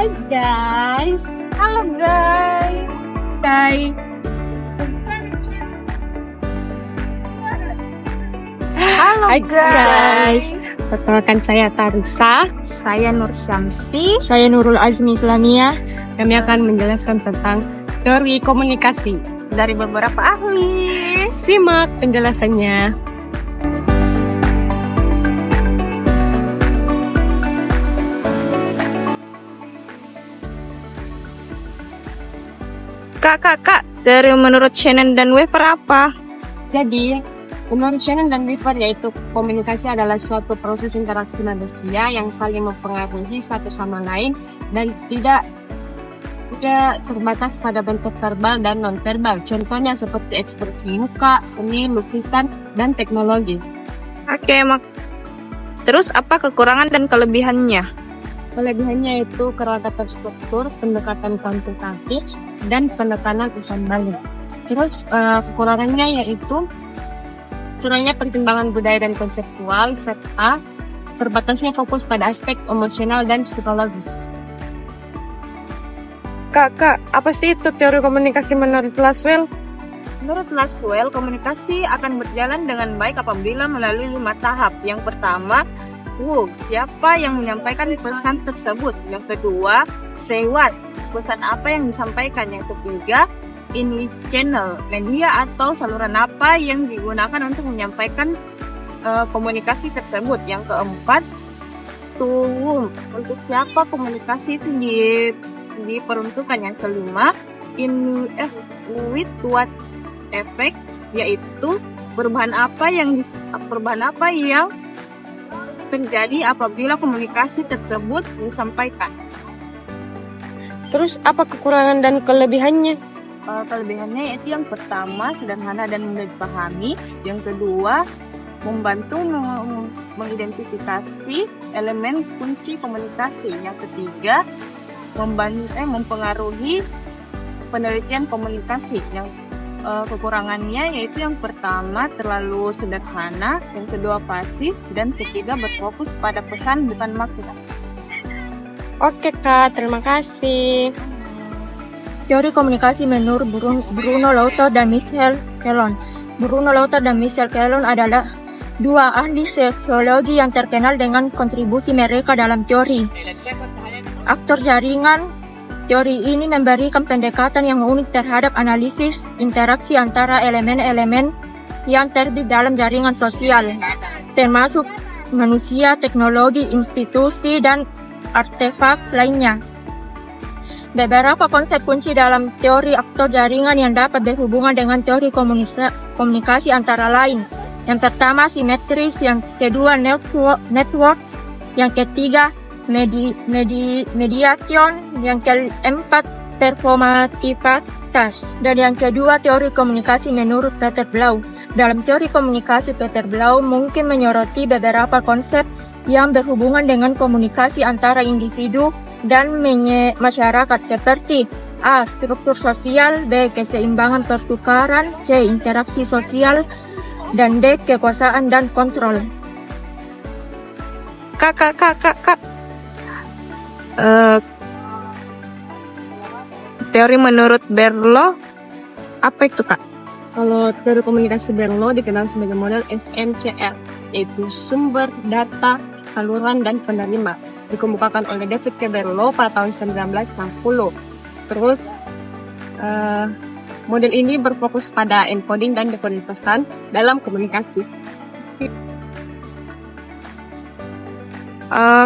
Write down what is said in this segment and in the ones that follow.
Hai guys. Halo guys. Hai. Halo guys. Perkenalkan saya Tarisa. Saya Nur Syamsi. Saya Nurul Azmi Islamiyah. Kami akan menjelaskan tentang teori komunikasi Dari beberapa ahli. Simak penjelasannya. Kak, dari menurut Shannon dan Weaver apa? Jadi, menurut Shannon dan Weaver, yaitu komunikasi adalah suatu proses interaksi manusia yang saling mempengaruhi satu sama lain dan tidak terbatas pada bentuk verbal dan non-verbal. Contohnya seperti ekspresi muka, seni, lukisan, dan teknologi. Oke, terus apa kekurangan dan kelebihannya? Kelebihannya itu kerangka terstruktur, pendekatan kuantitatif, dan penekanan umpan balik. Terus kekurangannya yaitu kurangnya pertimbangan budaya dan konseptual, serta terbatasnya fokus pada aspek emosional dan psikologis. Kak, apa sih itu teori komunikasi menurut Laswell? Menurut Laswell, komunikasi akan berjalan dengan baik apabila melalui 5 tahap. Yang pertama, siapa yang menyampaikan pesan tersebut. Yang kedua, say what, pesan apa yang disampaikan. Yang ketiga, in which channel, media atau saluran apa yang digunakan untuk menyampaikan komunikasi tersebut. Yang keempat, to whom, untuk siapa komunikasi itu diperuntukkan. Yang kelima, with what effect, yaitu perubahan apa yang terjadi apabila komunikasi tersebut disampaikan. Terus apa kekurangan dan kelebihannya? Kelebihannya yaitu yang pertama, sederhana dan mudah dipahami. Yang kedua, membantu mengidentifikasi elemen kunci komunikasi. Yang ketiga, mempengaruhi penelitian komunikasi. Yang kekurangannya yaitu yang pertama, terlalu sederhana, yang kedua pasif, dan ketiga berfokus pada pesan bukan makna. Oke Kak, terima kasih. Teori komunikasi menurut Bruno Latour dan Michael Kellon. Bruno Latour dan Michael Kellon adalah dua ahli sosiologi yang terkenal dengan kontribusi mereka dalam teori aktor jaringan. Teori ini memberikan pendekatan yang unik terhadap analisis interaksi antara elemen-elemen yang terlibat dalam jaringan sosial, termasuk manusia, teknologi, institusi, dan artefak lainnya. Beberapa konsep kunci dalam teori aktor jaringan yang dapat berhubungan dengan teori komunikasi antara lain. Yang pertama, simetris. Yang kedua, networks. Yang ketiga, mediation. Yang keempat, performativitas. Dan yang kedua, teori komunikasi menurut Peter Blau. Dalam teori komunikasi, Peter Blau mungkin menyoroti beberapa konsep yang berhubungan dengan komunikasi antara individu dan masyarakat seperti A. Struktur sosial, B. Keseimbangan pertukaran, C. Interaksi sosial, dan D. Kekuasaan dan kontrol. Kak. Teori menurut Berlo apa itu Kak? Kalau teori komunikasi Berlo dikenal sebagai model SMCR, yaitu sumber, data, saluran, dan penerima. Dikemukakan oleh David K. Berlo pada tahun 1960. Terus, model ini berfokus pada encoding dan decoding pesan dalam komunikasi.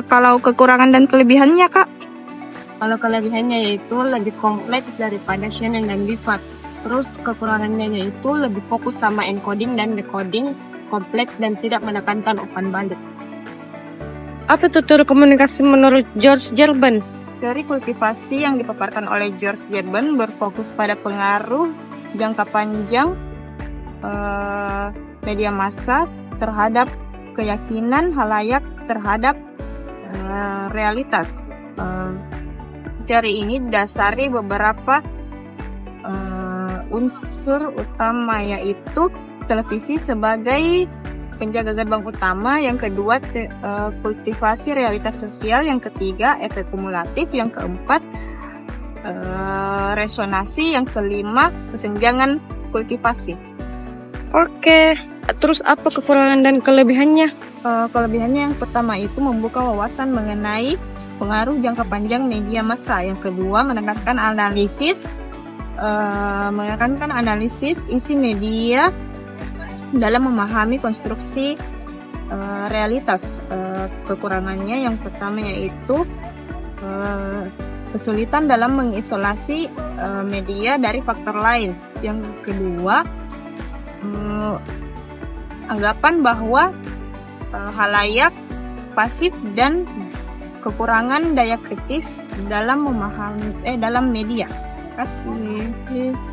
Kalau kekurangan dan kelebihannya Kak? Kalau kelebihannya yaitu lebih kompleks daripada Shannon dan Weaver. Terus kekurangannya yaitu lebih fokus sama encoding dan decoding, kompleks dan tidak menekankan umpan balik. Apa itu teori komunikasi menurut George Gerben? Teori kultivasi yang dipaparkan oleh George Gerben berfokus pada pengaruh jangka panjang media massa terhadap keyakinan halayak terhadap realitas. Teori ini didasari beberapa unsur utama, yaitu televisi sebagai penjaga gerbang utama, yang kedua kultivasi realitas sosial, yang ketiga efek kumulatif, yang keempat resonansi, yang kelima kesenjangan kultivasi. Oke, terus apa kekurangan dan kelebihannya? Kelebihannya yang pertama itu membuka wawasan mengenai pengaruh jangka panjang media massa. Yang kedua menekankan analisis isi media dalam memahami konstruksi realitas. Kekurangannya yang pertama yaitu kesulitan dalam mengisolasi media dari faktor lain. Yang kedua anggapan bahwa halayak pasif dan kekurangan daya kritis dalam memahami dalam media. Terima kasih.